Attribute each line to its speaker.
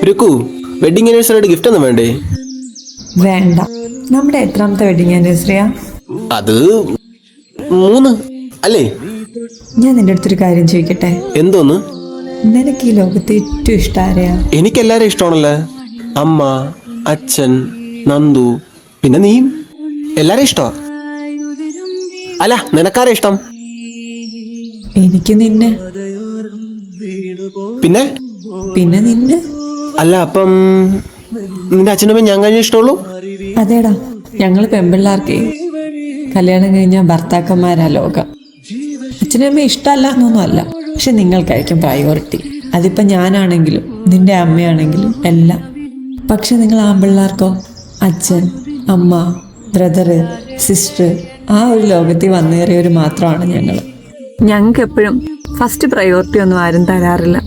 Speaker 1: Rukku, wedding anniversary gift ഒന്നും വേണ്ടേ?
Speaker 2: വേണ്ട. നമ്മുടെ എത്രാമത്തെ വെഡിങ് ആനിവേഴ്സറിയാ?
Speaker 1: അത് 3 അല്ലേ?
Speaker 2: ഞാൻ നിന്റെ അടുത്തൊരു കാര്യം ചോദിക്കട്ടെ?
Speaker 1: എന്തോന്ന്?
Speaker 2: നിനക്ക് ഈ ലോകത്ത് ഏറ്റവും ഇഷ്ടം ആരെയാ?
Speaker 1: എനിക്കെല്ലാരും ഇഷ്ടമാണല്ലേ. അമ്മ, അച്ഛൻ, നന്ദു, പിന്നെ നീയും. എല്ലാരും ഇഷ്ടമാ. അല്ല, നിനക്കാരെ ഇഷ്ടം?
Speaker 2: എനിക്ക് നിന്നെ.
Speaker 1: പിന്നെ
Speaker 2: പിന്നെ നിന്നെ.
Speaker 1: അല്ല, അപ്പം നിന്റെ അച്ഛനമ്മ ഞാൻ കഴിഞ്ഞ ഇഷ്ടമുള്ളൂ?
Speaker 2: അതേടാ, ഞങ്ങൾ പെൺപിള്ളേർക്ക് കല്യാണം കഴിഞ്ഞാൽ ഭർത്താക്കന്മാരാ ലോകം. അച്ഛനമ്മ ഇഷ്ടമല്ല എന്നൊന്നും അല്ല, പക്ഷെ നിങ്ങൾക്കായിരിക്കും പ്രയോറിറ്റി. അതിപ്പോൾ ഞാനാണെങ്കിലും നിന്റെ അമ്മയാണെങ്കിലും എല്ലാം. പക്ഷെ നിങ്ങൾ ആൺപിള്ളേർക്കോ അച്ഛൻ, അമ്മ, ബ്രദറ്, സിസ്റ്റർ, ആ ഒരു ലോകത്തിൽ വന്നേറിയവർ മാത്രമാണ് ഞങ്ങൾ. ഞങ്ങൾക്ക് എപ്പോഴും ഫസ്റ്റ് പ്രയോറിറ്റി ഒന്നും ആരും തരാറില്ല.